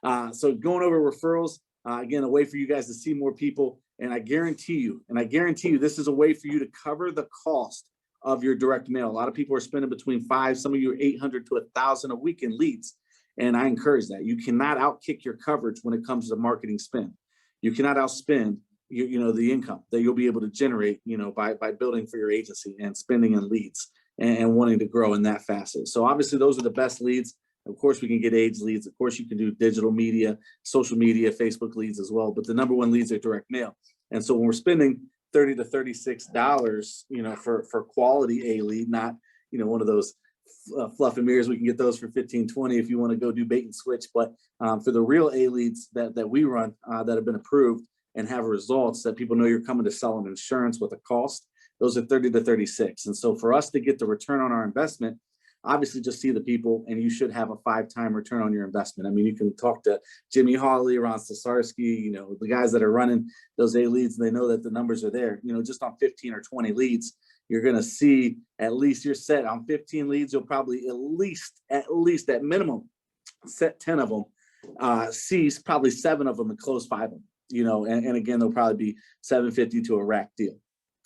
So going over referrals, again, a way for you guys to see more people. And I guarantee you, this is a way for you to cover the cost of your direct mail. A lot of people are spending between some of you are 800 to 1,000 a week in leads. And I encourage that. You cannot outkick your coverage when it comes to marketing spend. You cannot outspend the income that you'll be able to generate, by building for your agency and spending in leads and wanting to grow in that facet. So obviously those are the best leads. Of course, we can get age leads. Of course, you can do digital media, social media, Facebook leads as well. But the number one leads are direct mail. And so when we're spending $30 to $36, for quality A lead, not, one of those fluff and mirrors, we can get those for 15, 20 if you want to go do bait and switch. But for the real A leads that we run that have been approved and have results that people know you're coming to sell them insurance with a cost, those are 30 to 36. And so for us to get the return on our investment, obviously just see the people, and you should have a 5-time return on your investment. I mean, you can talk to Jimmy Hawley, Ron Stasarski, the guys that are running those A leads, and they know that the numbers are there. Just on 15 or 20 leads, you're going to see at least you're set on 15 leads. You'll probably at least at minimum set 10 of them, see probably 7 of them and close 5 of them, and again, they'll probably be $750 to a rack deal.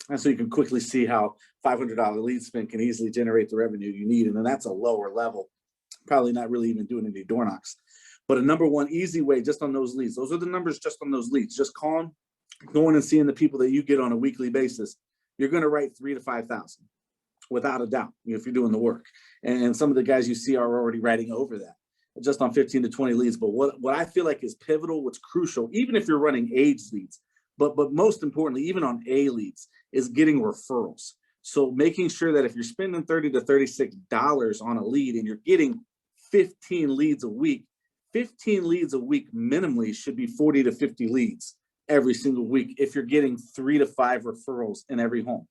And so you can quickly see how $500 lead spend can easily generate the revenue you need. And then that's a lower level, probably not really even doing any door knocks. But a number one easy way just on those leads, those are the numbers just on those leads, just calling, going and seeing the people that you get on a weekly basis. You're going to write 3,000 to 5,000 without a doubt, if you're doing the work. And some of the guys you see are already writing over that just on 15 to 20 leads. But what I feel like is pivotal, what's crucial, even if you're running age leads, but most importantly, even on A leads, is getting referrals. So making sure that if you're spending $30 to $36 on a lead and you're getting 15 leads a week, 15 leads a week minimally should be 40 to 50 leads every single week if you're getting 3 to 5 referrals in every home.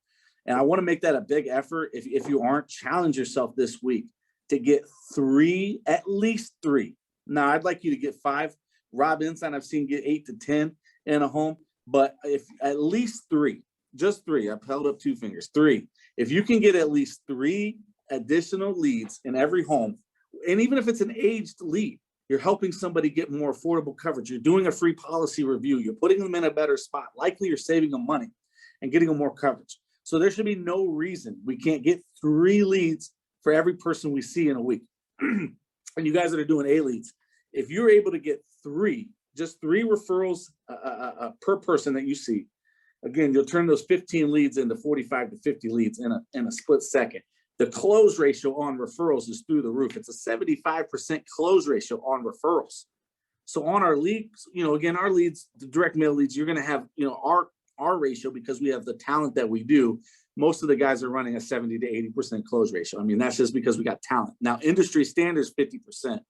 And I want to make that a big effort. If you aren't, challenge yourself this week to get 3, at least 3. Now, I'd like you to get 5. Rob Ensign, I've seen get 8 to 10 in a home, but if at least 3, just 3, I've held up 2 fingers, 3. If you can get at least 3 additional leads in every home, and even if it's an aged lead, you're helping somebody get more affordable coverage. You're doing a free policy review. You're putting them in a better spot. Likely you're saving them money and getting them more coverage. So there should be no reason we can't get 3 leads for every person we see in a week. And you guys that are doing A leads, if you're able to get 3, just 3 referrals per person that you see, again, you'll turn those 15 leads into 45 to 50 leads in a split second. The close ratio on referrals is through the roof. It's a 75% close ratio on referrals. So on our leads, again, our leads, the direct mail leads, you're going to have, our ratio, because we have the talent that we do. Most of the guys are running a 70 to 80% close ratio. I mean, that's just because we got talent. Now, industry standard is 50%.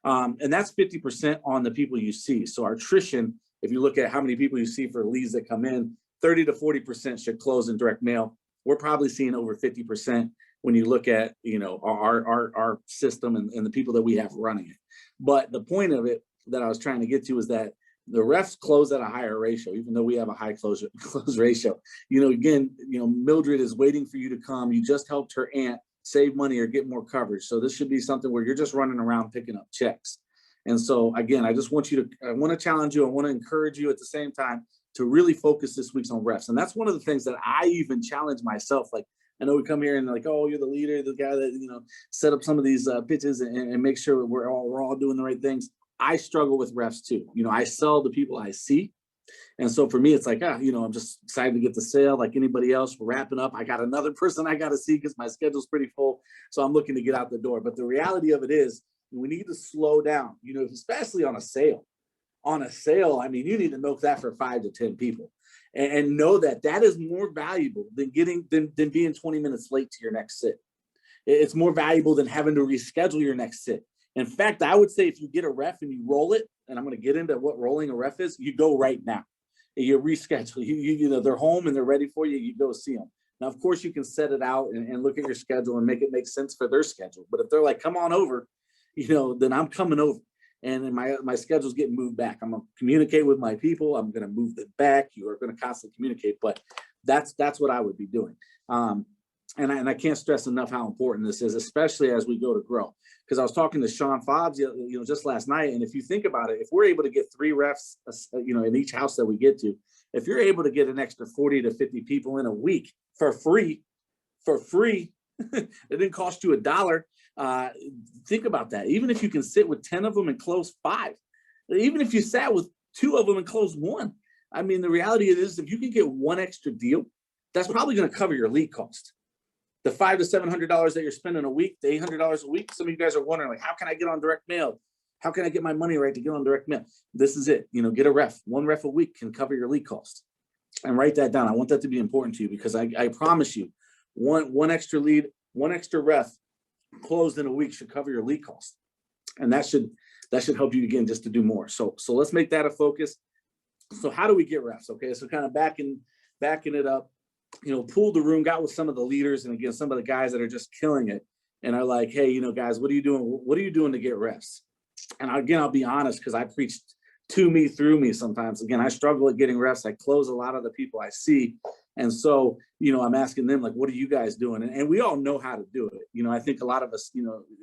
And that's 50% on the people you see. So our attrition, if you look at how many people you see for leads that come in, 30 to 40% should close in direct mail. We're probably seeing over 50% when you look at, our system and the people that we have running it. But the point of it that I was trying to get to is that the refs close at a higher ratio, even though we have a high close ratio. Again, Mildred is waiting for you to come. You just helped her aunt save money or get more coverage. So this should be something where you're just running around picking up checks. And so, again, I just want I want to challenge you. I want to encourage you at the same time to really focus this week on refs. And that's one of the things that I even challenge myself. Like, I know we come here and like, oh, you're the leader, the guy that, set up some of these pitches and make sure we're all doing the right things. I struggle with refs too. I sell the people I see. And so for me, it's like, I'm just excited to get the sale like anybody else. We're wrapping up. I got another person I got to see because my schedule's pretty full. So I'm looking to get out the door. But the reality of it is we need to slow down, especially on a sale. On a sale, I mean, you need to milk that for 5 to 10 people and know that is more valuable than than being 20 minutes late to your next sit. It's more valuable than having to reschedule your next sit. In fact, I would say if you get a ref and you roll it, and I'm going to get into what rolling a ref is, you go right now. You reschedule. They're home and they're ready for you. You go see them. Now, of course, you can set it out and look at your schedule and make it make sense for their schedule. But if they're like, come on over, then I'm coming over. And then my schedule's getting moved back. I'm going to communicate with my people. I'm going to move them back. You are going to constantly communicate. But that's what I would be doing. and I can't stress enough how important this is, especially as we go to grow. Because I was talking to Sean Fobbs, just last night, and if you think about it, if we're able to get 3 refs, in each house that we get to, if you're able to get an extra 40 to 50 people in a week for free, it didn't cost you $1. Think about that. Even if you can sit with 10 of them and close 5, even if you sat with 2 of them and close 1, I mean, the reality is, if you can get 1 extra deal, that's probably going to cover your lead cost. The $500 to $700 that you're spending a week, the $800 a week. Some of you guys are wondering, like, how can I get on direct mail? How can I get my money right to get on direct mail? This is it. Get a ref. 1 ref a week can cover your lead cost. And write that down. I want that to be important to you, because I promise you, one extra lead, 1 extra ref closed in a week should cover your lead cost. And that should help you, again, just to do more. So let's make that a focus. So how do we get refs? Okay, so kind of backing it up, pulled the room, got with some of the leaders, and again, some of the guys that are just killing it, and are like, hey, guys, what are you doing? What are you doing to get refs? And again, I'll be honest, because I preached to me, through me sometimes. Again, I struggle at getting refs. I close a lot of the people I see. And so, I'm asking them, like, what are you guys doing? And we all know how to do it. I think a lot of us,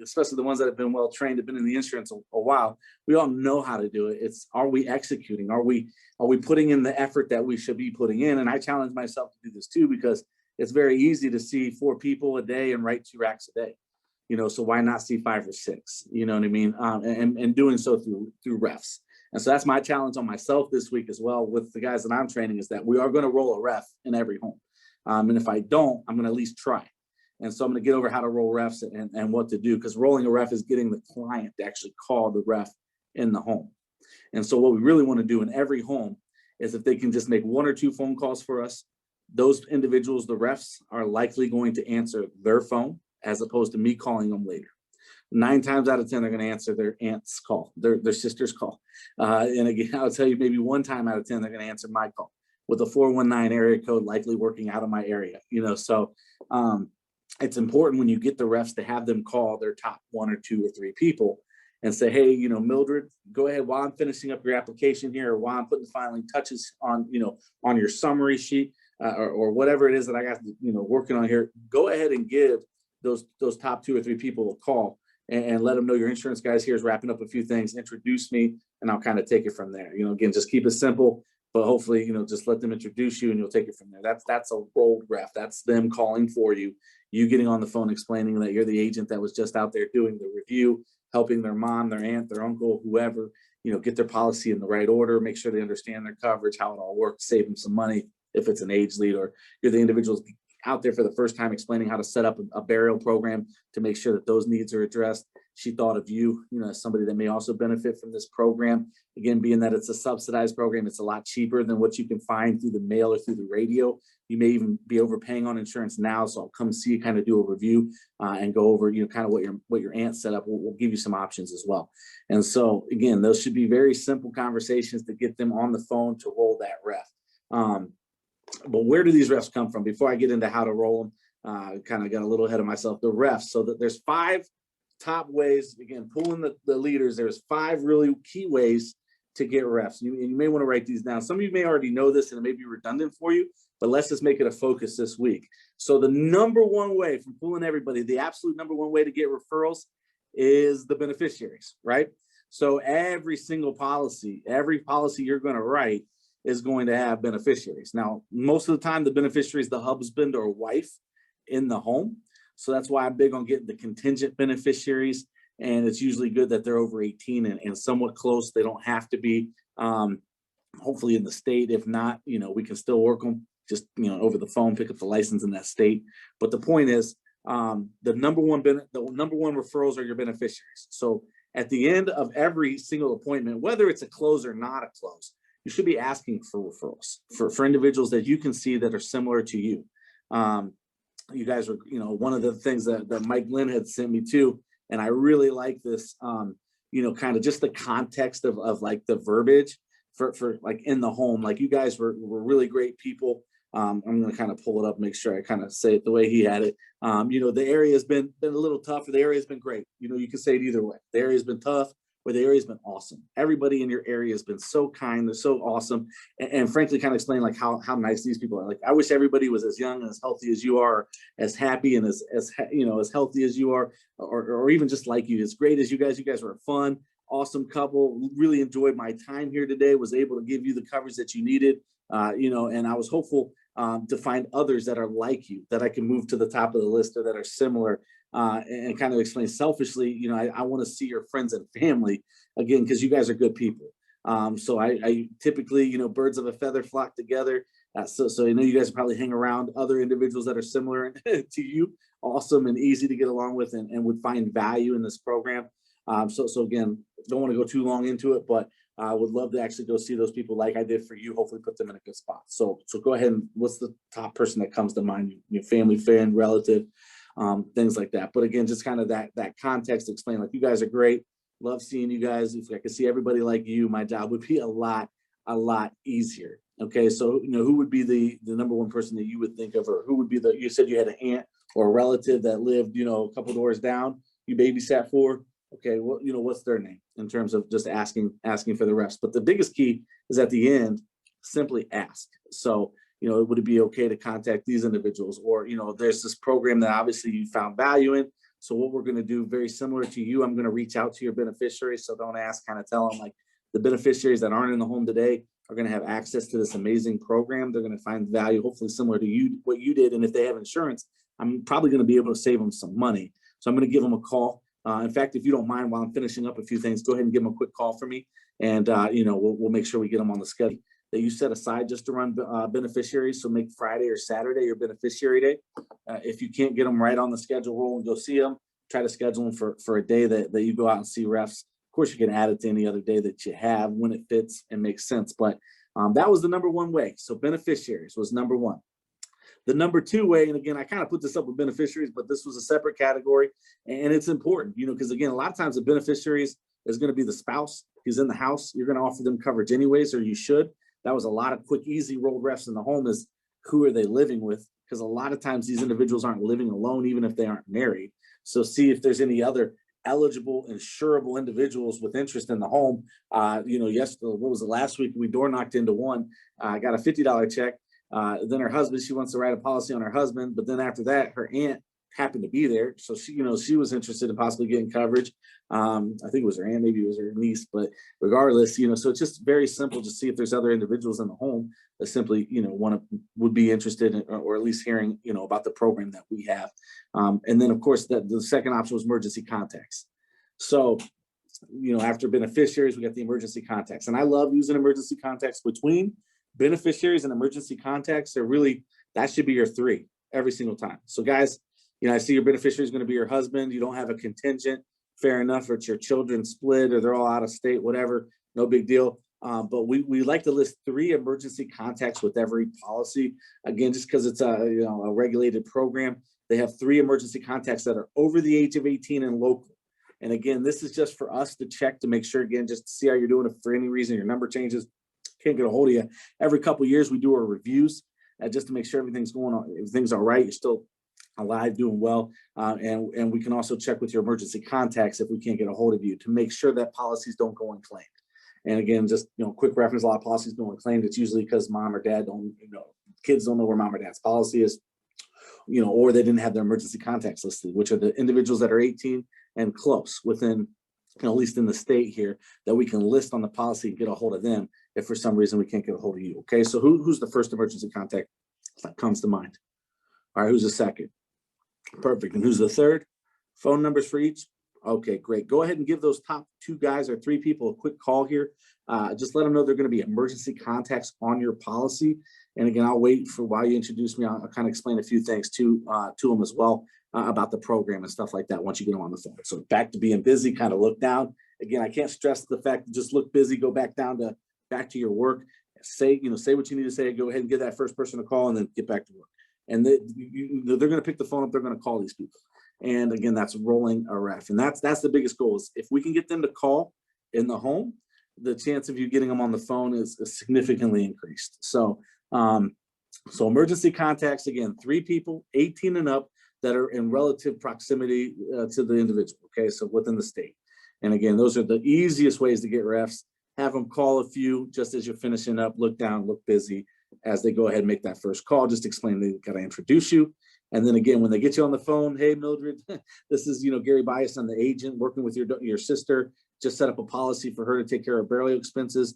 especially the ones that have been well-trained, have been in the insurance a while, we all know how to do it. It's, are we executing? Are we putting in the effort that we should be putting in? And I challenge myself to do this too, because it's very easy to see 4 people a day and write 2 racks a day. So why not see 5 or 6? You know what I mean? And doing so through refs. And so that's my challenge on myself this week as well with the guys that I'm training, is that we are going to roll a ref in every home. And if I don't, I'm going to at least try. And so I'm going to get over how to roll refs and what to do, because rolling a ref is getting the client to actually call the ref in the home. And so what we really want to do in every home is, if they can just make 1 or 2 phone calls for us, those individuals, the refs, are likely going to answer their phone as opposed to me calling them later. 9 times out of 10, they're going to answer their aunt's call, their sister's call. And again, I'll tell you, maybe 1 time out of 10, they're going to answer my call with a 419 area code, likely working out of my area. So it's important when you get the refs to have them call their top 1 or 2 or 3 people and say, hey, Mildred, go ahead while I'm finishing up your application here, or while I'm putting the filing touches on, on your summary sheet, or whatever it is that I got, working on here. Go ahead and give those top 2 or 3 people a call. And let them know your insurance guys here is wrapping up a few things. Introduce me, and I'll kind of take it from there. Again, just keep it simple, but hopefully, just let them introduce you, and you'll take it from there. That's a rolled ref. That's them calling for you. You getting on the phone, explaining that you're the agent that was just out there doing the review, helping their mom, their aunt, their uncle, whoever, get their policy in the right order, make sure they understand their coverage, how it all works, save them some money if it's an age lead, or you're the individuals out there for the first time explaining how to set up a burial program to make sure that those needs are addressed. She thought of you, as somebody that may also benefit from this program. Again, being that it's a subsidized program, it's a lot cheaper than what you can find through the mail or through the radio. You may even be overpaying on insurance now, so I'll come see you, kind of do a review and go over, kind of what your aunt set up. We'll give you some options as well. And so again, those should be very simple conversations to get them on the phone to roll that ref. But where do these refs come from? Before I get into how to roll them, kind of got a little ahead of myself. The refs. So that there's 5 top ways. Again, pulling the leaders. There's 5 really key ways to get refs. You may want to write these down. Some of you may already know this, and it may be redundant for you, but let's just make it a focus this week. So the number 1 way from pulling everybody, the absolute number 1 way to get referrals is the beneficiaries, right? So every single policy, you're going to write is going to have beneficiaries. Now, most of the time, the beneficiary is the husband or wife in the home. So that's why I'm big on getting the contingent beneficiaries. And it's usually good that they're over 18 and somewhat close. They don't have to be, hopefully in the state. If not, we can still work them just, over the phone, pick up the license in that state. But the point is, the number one referrals are your beneficiaries. So at the end of every single appointment, whether it's a close or not a close, you should be asking for referrals for individuals that you can see that are similar to you. You guys were, one of the things that Mike Lynn had sent me too, and I really like this, kind of just the context of like the verbiage for like in the home. Like, you guys were really great people. I'm going to kind of pull it up, make sure I kind of say it the way he had it. The area has been a little tough, or the area has been great. You can say it either way. The area has been tough, where the area has been awesome. Everybody in your area has been so kind. They're so awesome. And frankly, kind of explain like how nice these people are. Like, I wish everybody was as young and as healthy as you are, as happy and as healthy as you are, or even just like you. As great as you guys were fun, awesome couple. Really enjoyed my time here today. Was able to give you the coverage that you needed. And I was hopeful to find others that are like you, that I can move to the top of the list or that are similar, and kind of explain selfishly, I want to see your friends and family again, because you guys are good people. So I typically, birds of a feather flock together. So I know you guys probably hang around other individuals that are similar to you, awesome and easy to get along with, and would find value in this program. So again, don't want to go too long into it, but I would love to actually go see those people like I did for you, hopefully put them in a good spot. So go ahead, and what's the top person that comes to mind? Your family, friend, relative, things like that. But again, just kind of that context to explain, like, you guys are great. Love seeing you guys. If I could see everybody like you, my job would be a lot easier. Okay, so who would be the number one person that you would think of, or who would be you said you had an aunt or a relative that lived, a couple doors down, you babysat for. Okay, well, what's their name, in terms of just asking for the refs. But the biggest key is at the end, simply ask. So, would it be okay to contact these individuals? Or, there's this program that obviously you found value in. So what we're going to do, very similar to you, I'm going to reach out to your beneficiaries. So don't ask, kind of tell them, like, the beneficiaries that aren't in the home today are going to have access to this amazing program. They're going to find value, hopefully similar to you, what you did. And if they have insurance, I'm probably going to be able to save them some money. So I'm going to give them a call. In fact, if you don't mind, while I'm finishing up a few things, go ahead and give them a quick call for me. And, we'll make sure we get them on the schedule that you set aside just to run beneficiaries. So make Friday or Saturday your beneficiary day. If you can't get them right on the schedule, roll and go see them. Try to schedule them for a day that you go out and see refs. Of course, you can add it to any other day that you have when it fits and makes sense. But that was the number one way. So beneficiaries was number one. The number two way, and again, I kind of put this up with beneficiaries, but this was a separate category, and it's important, because again, a lot of times the beneficiaries is going to be the spouse who's in the house. You're going to offer them coverage anyways, or you should. That was a lot of quick, easy rolled refs in the home, is who are they living with? Because a lot of times these individuals aren't living alone, even if they aren't married. So see if there's any other eligible, insurable individuals with interest in the home. Yesterday, what was it, last week, we door knocked into one. I got a $50 check. Then her husband, she wants to write a policy on her husband, but then after that, her aunt happened to be there. So she was interested in possibly getting coverage. I think it was her aunt, maybe it was her niece, but regardless, so it's just very simple to see if there's other individuals in the home that simply, would be interested in, or at least hearing, about the program that we have. And then of course the second option was emergency contacts. So, after beneficiaries, we got the emergency contacts, and I love using emergency contacts. Between beneficiaries and emergency contacts, that should be your three every single time. So guys, I see your beneficiary is going to be your husband. You don't have a contingent, fair enough, or it's your children split, or they're all out of state, whatever, no big deal. But we like to list 3 emergency contacts with every policy. Again, just because it's a regulated program, they have 3 emergency contacts that are over the age of 18 and local. And again, this is just for us to check to make sure, again, just to see how you're doing. If for any reason your number changes, can't get a hold of you. Every couple of years we do our reviews just to make sure everything's going on, everything's all right, you're still alive, doing well, and we can also check with your emergency contacts if we can't get a hold of you, to make sure that policies don't go unclaimed. And again, just quick reference, a lot of policies go unclaimed. It's usually because mom or dad don't, kids don't know where mom or dad's policy is, or they didn't have their emergency contacts listed, which are the individuals that are 18 and close within, at least in the state here, that we can list on the policy and get a hold of them if for some reason we can't get a hold of you. Okay, so who's the first emergency contact that comes to mind? All right, who's the second? Perfect. And who's the third? Phone numbers for each? Okay, great. Go ahead and give those top 2 guys or 3 people a quick call here. Just let them know they're going to be emergency contacts on your policy. And again, I'll wait for while you introduce me. I'll kind of explain a few things to them as well about the program and stuff like that once you get them on the phone. So back to being busy, kind of look down. Again, I can't stress the fact that just look busy, go back to your work, say what you need to say, go ahead and give that first person a call, and then get back to work. And they're going to pick the phone up. They're going to call these people. And again, that's rolling a ref. And that's the biggest goal, is if we can get them to call in the home, the chance of you getting them on the phone is significantly increased. So emergency contacts, again, 3 people, 18 and up, that are in relative proximity to the individual. Okay, so within the state. And again, those are the easiest ways to get refs. Have them call a few just as you're finishing up, look down, look busy as they go ahead and make that first call. Just explain they got to introduce you. And then again, when they get you on the phone, hey, Mildred, this is, Gary Bias, I'm the agent working with your sister. Just set up a policy for her to take care of burial expenses.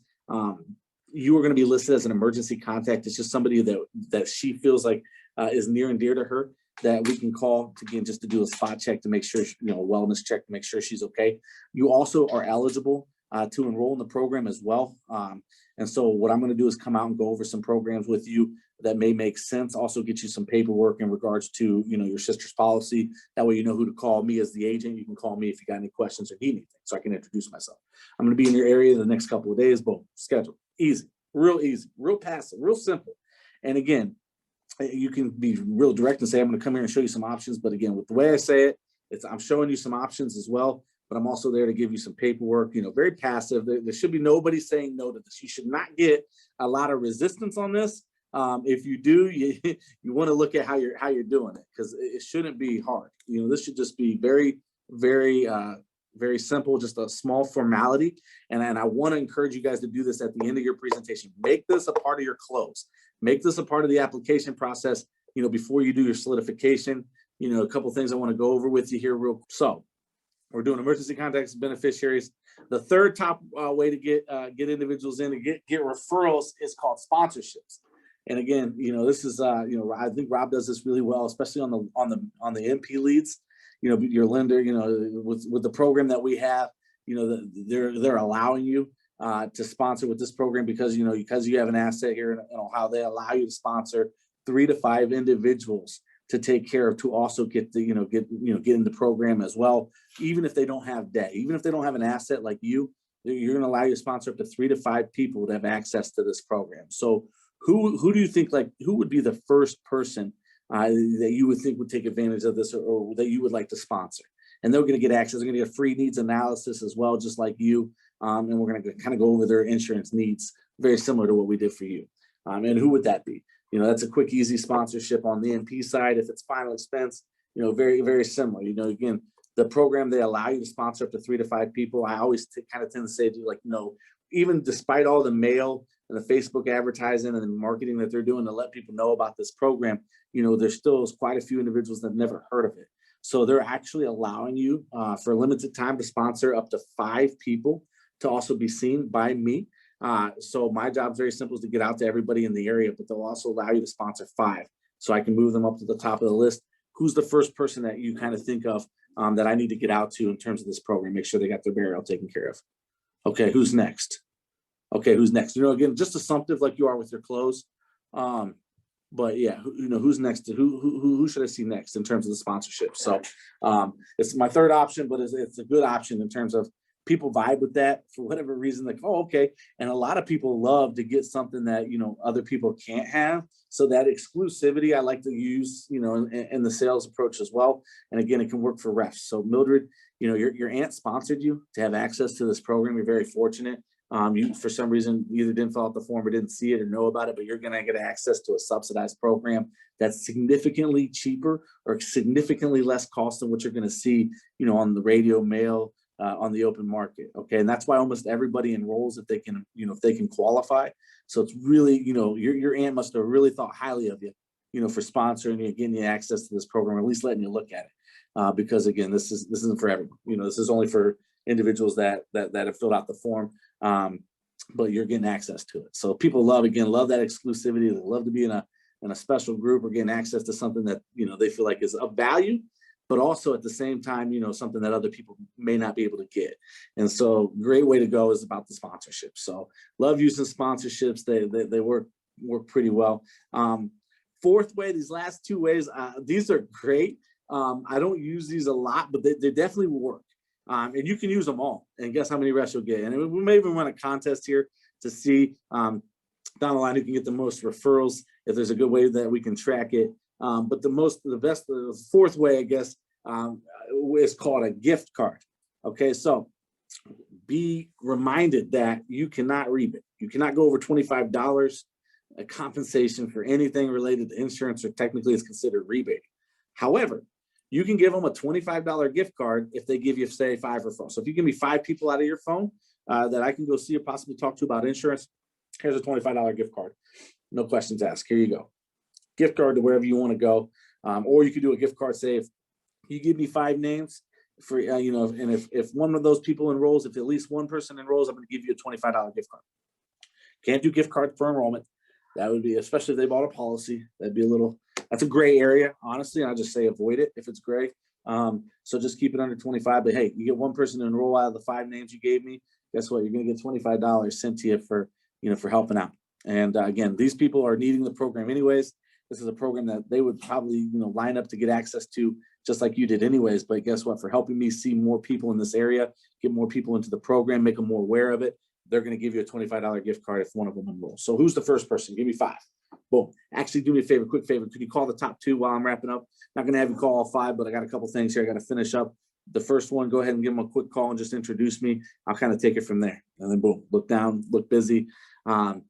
You are going to be listed as an emergency contact. It's just somebody that she feels like is near and dear to her that we can call to, again, just to do a spot check to make sure, a wellness check to make sure she's okay. You also are eligible to enroll in the program as well. And so what I'm going to do is come out and go over some programs with you that may make sense. Also get you some paperwork in regards to, your sister's policy. That way, you know who to call. Me as the agent. You can call me if you got any questions or need anything, so I can introduce myself. I'm going to be in your area the next couple of days. Boom, schedule. Easy, real passive, real simple. And again, you can be real direct and say, I'm going to come here and show you some options. But again, with the way I say it, I'm showing you some options as well. But I'm also there to give you some paperwork, very passive. There should be nobody saying no to this. You should not get a lot of resistance on this. If you do, you want to look at how you're doing it, because it shouldn't be hard. This should just be very, very, very simple, just a small formality. And I want to encourage you guys to do this at the end of your presentation. Make this a part of your close. Make this a part of the application process, before you do your solidification. A couple of things I want to go over with you here So we're doing emergency contacts and beneficiaries. The third top way to get individuals in to get referrals is called sponsorships. And again, this is I think Rob does this really well, especially on the MP leads. Your lender, with the program that we have, they're allowing you to sponsor with this program because you have an asset here in Ohio. They allow you to sponsor 3 to 5 individuals to take care of, to also get get in the program as well. Even if they don't have debt, even if they don't have an asset like you're going to allow you to sponsor up to 3 to 5 people to have access to this program. So who do you think, who would be the first person that you would think would take advantage of this, or that you would like to sponsor? And they're going to get access. They're going to get free needs analysis as well, just like you. And we're going to kind of go over their insurance needs, very similar to what we did for you. And who would that be? That's a quick, easy sponsorship on the MP side. If it's final expense, very, very similar. Again, the program, they allow you to sponsor up to 3 to 5 people. I always kind of tend to say, even despite all the mail and the Facebook advertising and the marketing that they're doing to let people know about this program, there still is quite a few individuals that have never heard of it. So they're actually allowing you for a limited time to sponsor up to 5 people to also be seen by me. So my job is very simple, is to get out to everybody in the area, but they'll also allow you to sponsor 5. So I can move them up to the top of the list. Who's the first person that you kind of think of that I need to get out to in terms of this program? Make sure they got their burial taken care of. Okay, who's next? Again, just assumptive like you are with your close. But yeah, who's next? Who should I see next in terms of the sponsorship? So it's my third option, but it's a good option in terms of people vibe with that for whatever reason. Like, oh, okay. And a lot of people love to get something that, other people can't have. So that exclusivity I like to use, in the sales approach as well. And again, it can work for refs. So Mildred, your aunt sponsored you to have access to this program. You're very fortunate. You, for some reason, either didn't fill out the form or didn't see it or know about it, but you're going to get access to a subsidized program that's significantly cheaper or significantly less cost than what you're going to see, on the radio, mail, on the open market. Okay. And that's why almost everybody enrolls if they can, if they can qualify. So it's really, your aunt must have really thought highly of you, for sponsoring you, getting you access to this program, or at least letting you look at it. Because again, this isn't for everyone. This is only for individuals that have filled out the form. But you're getting access to it. So people love that exclusivity. They love to be in a special group or getting access to something that, they feel like is of value, but also at the same time, something that other people may not be able to get. And so great way to go is about the sponsorship. So love using sponsorships. They work pretty well. Fourth way, these last 2 ways, these are great. I don't use these a lot, but they definitely work. And you can use them all, and guess how many refs you'll get. And we may even run a contest here to see down the line who can get the most referrals, if there's a good way that we can track it. But the fourth way, I guess, is called a gift card. Okay, so be reminded that you cannot rebate. You cannot go over $25. A compensation for anything related to insurance, or technically is considered rebating. However, you can give them a $25 gift card if they give you, say, 5 referrals. So if you give me 5 people out of your phone that I can go see or possibly talk to about insurance, here's a $25 gift card. No questions asked. Here you go. Gift card to wherever you want to go. Or you could do a gift card, say, if you give me 5 names for, and if one of those people enrolls, if at least one person enrolls, I'm going to give you a $25 gift card. Can't do gift card for enrollment. That would be, especially if they bought a policy, that'd be that's a gray area, honestly. I'll just say avoid it if it's gray. So just keep it under 25. But hey, you get one person to enroll out of the 5 names you gave me. Guess what? You're going to get $25 sent to you for helping out. And again, these people are needing the program anyways. This is a program that they would probably, line up to get access to just like you did anyways. But guess what? For helping me see more people in this area, get more people into the program, make them more aware of it, they're going to give you a $25 gift card if one of them enrolls. So who's the first person? Give me 5. Boom. Actually, do me a favor, quick favor. Could you call the top 2 while I'm wrapping up? Not going to have you call all 5, but I got a couple things here I got to finish up. The first one, go ahead and give them a quick call and just introduce me. I'll kind of take it from there. And then boom, look down, look busy. Have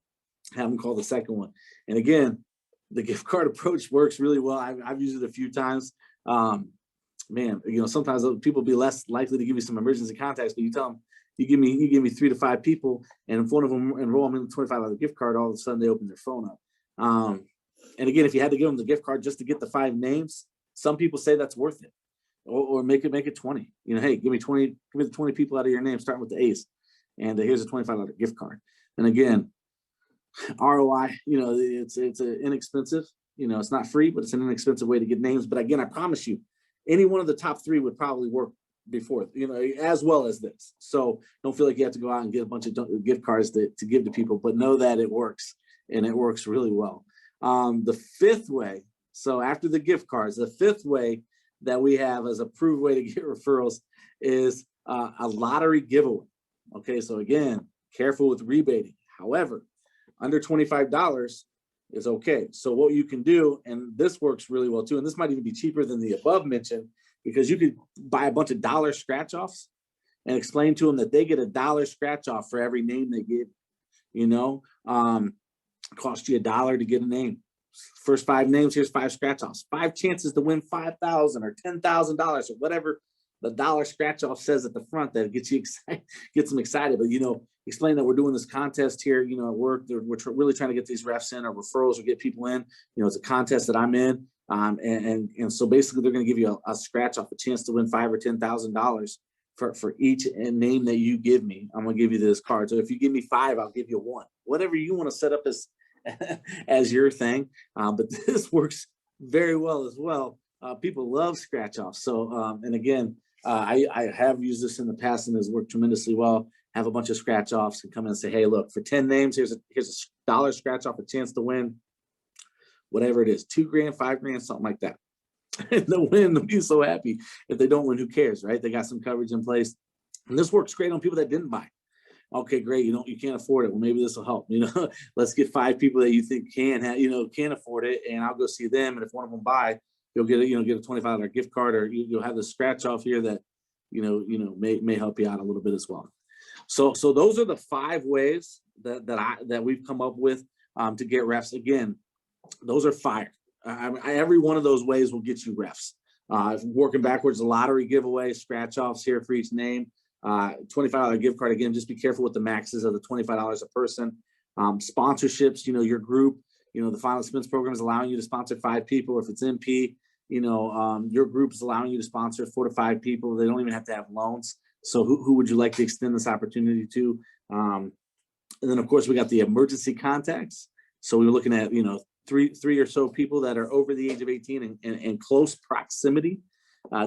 them call the second one. And again, the gift card approach works really well. I've used it a few times. Man, sometimes people be less likely to give you some emergency contacts, but you tell them, you give me 3 to 5 people, and if one of them enroll them in the $25 gift card, all of a sudden they open their phone up. And again, if you had to give them the gift card just to get the 5 names, some people say that's worth it, or make it 20. Hey, give me the 20 people out of your name, starting with the A's, and here's a $25 gift card. And again, ROI, it's inexpensive. It's not free, but it's an inexpensive way to get names. But again, I promise you, any one of the top 3 would probably work before, as well as this. So don't feel like you have to go out and get a bunch of gift cards to give to people, but know that it works, and it works really well. The 5th way, so after the gift cards, the 5th way that we have as a proven way to get referrals is a lottery giveaway. Okay, so again, careful with rebating. However, under $25 is okay. So what you can do, and this works really well too, and this might even be cheaper than the above mentioned, because you could buy a bunch of dollar scratch-offs and explain to them that they get a $1 scratch-off for every name they give. Cost you $1 to get a name. First 5 names, here's 5 scratch-offs. 5 chances to win $5,000 or $10,000 or whatever the dollar scratch-off says at the front that gets you excited, gets them excited. But explain that we're doing this contest here, at work. We're really trying to get these refs in or referrals or get people in. It's a contest that I'm in. And so basically they're going to give you a scratch off, a chance to win $5,000 or $10,000 for each name that you give me. I'm going to give you this card. So if you give me 5, I'll give you 1, whatever you want to set up as your thing. But this works very well as well. People love scratch offs. So, and again, I have used this in the past and has worked tremendously well. Have a bunch of scratch offs and come in and say, hey, look, for 10 names, here's a $1 scratch off, a chance to win whatever it is, $2,000, $5,000, something like that. And the win, they'll be so happy. If they don't win, who cares, right? They got some coverage in place. And this works great on people that didn't buy. Okay, great. You can't afford it. Well, maybe this will help. Let's get 5 people that you think can afford it, and I'll go see them. And if one of them buy, you'll get a $25 gift card, or you'll have the scratch off here that may help you out a little bit as well. So those are the 5 ways that we've come up with to get refs. Again, those are fire. Every one of those ways will get you refs. Working backwards, the lottery giveaway, scratch offs here for each name, $25 gift card. Again, just be careful with the maxes of the $25 a person. Sponsorships, your group, the Final Expense program is allowing you to sponsor 5 people. If it's MP, your group is allowing you to sponsor 4 to 5 people. They don't even have to have loans. So who would you like to extend this opportunity to? And then of course we got the emergency contacts. So we're looking at, three or so people that are over the age of 18 and in close proximity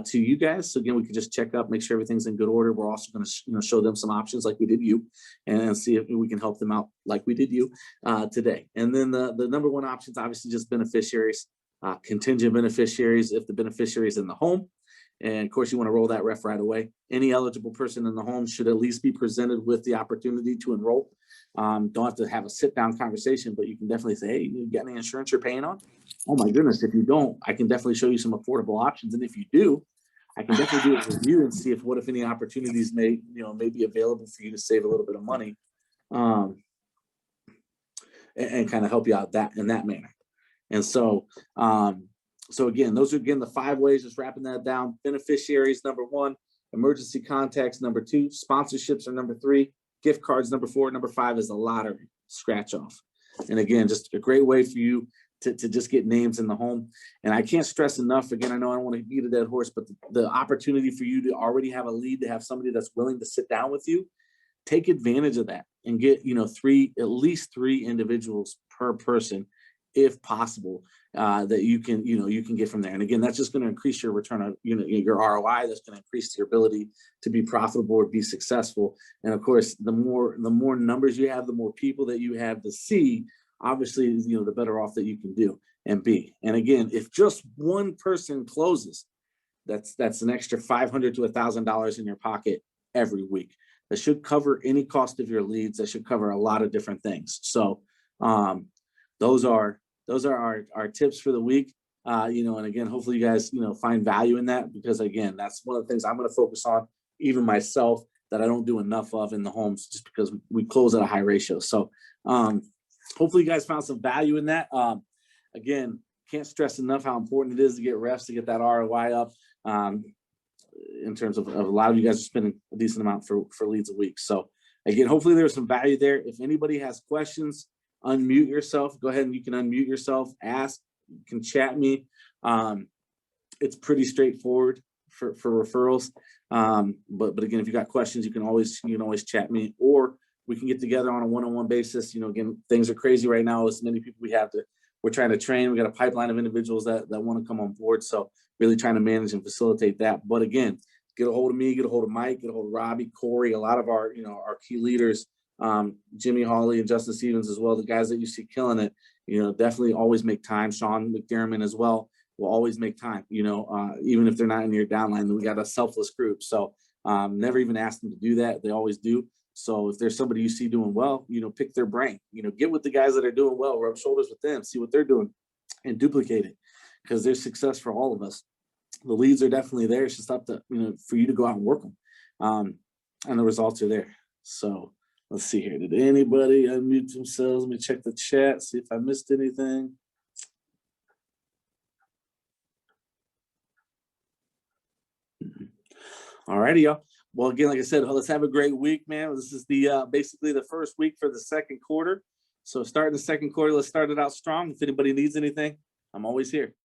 to you guys. So again, we can just check up, make sure everything's in good order. We're also going to show them some options like we did you, and see if we can help them out like we did you today. And then the number one option is obviously just beneficiaries, contingent beneficiaries if the beneficiary is in the home. And of course, you want to roll that ref right away. Any eligible person in the home should at least be presented with the opportunity to enroll. Don't have to have a sit-down conversation, but you can definitely say, hey, you got any insurance you're paying on? Oh my goodness, if you don't, I can definitely show you some affordable options. And if you do, I can definitely do a review and see if any opportunities may be available for you to save a little bit of money, and kind of help you out in that manner. And so So again, those are the 5 ways, just wrapping that down. Beneficiaries, number 1, emergency contacts, number 2, sponsorships are number 3, gift cards, number 4, number 5 is the lottery, scratch off. And again, just a great way for you to just get names in the home. And I can't stress enough, again, I know I don't want to beat a dead horse, but the opportunity for you to already have a lead, to have somebody that's willing to sit down with you, take advantage of that and get, at least 3 individuals per person, if possible, that you can get from there. And again, that's just going to increase your return on, your ROI. That's going to increase your ability to be profitable or be successful. And of course, the more numbers you have, the more people that you have to see, obviously, the better off that you can do and be. And again, if just one person closes, that's an extra $500 to $1,000 in your pocket every week. That should cover any cost of your leads. That should cover a lot of different things. So those are our tips for the week. And again, hopefully you guys, find value in that, because again, that's one of the things I'm going to focus on, even myself, that I don't do enough of in the homes, just because we close at a high ratio. So hopefully you guys found some value in that. Again, can't stress enough how important it is to get refs, to get that ROI up. In terms of a lot of you guys are spending a decent amount for leads a week. So again, hopefully there's some value there. If anybody has questions, unmute yourself. Go ahead and you can unmute yourself, ask, you can chat me. It's pretty straightforward for referrals. But again, if you got questions, you can always chat me, or we can get together on a one-on-one basis. Again, things are crazy right now. As many people we're trying to train. We got a pipeline of individuals that want to come on board. So really trying to manage and facilitate that. But again, get a hold of me, get a hold of Mike, get a hold of Robbie, Corey, a lot of our key leaders, Jimmy Hawley and Justin Stevens as well, the guys that you see killing it, definitely always make time. Sean McDermott as well will always make time, even if they're not in your downline. We got a selfless group. So never even ask them to do that. They always do. So if there's somebody you see doing well, pick their brain, get with the guys that are doing well, rub shoulders with them, see what they're doing and duplicate it, because there's success for all of us. The leads are definitely there. It's just up to, for you to go out and work them. And the results are there. So let's see here. Did anybody unmute themselves? Let me check the chat, see if I missed anything. All righty, y'all. Well, again, like I said, let's have a great week, man. This is the basically the first week for the second quarter. So starting the second quarter, let's start it out strong. If anybody needs anything, I'm always here.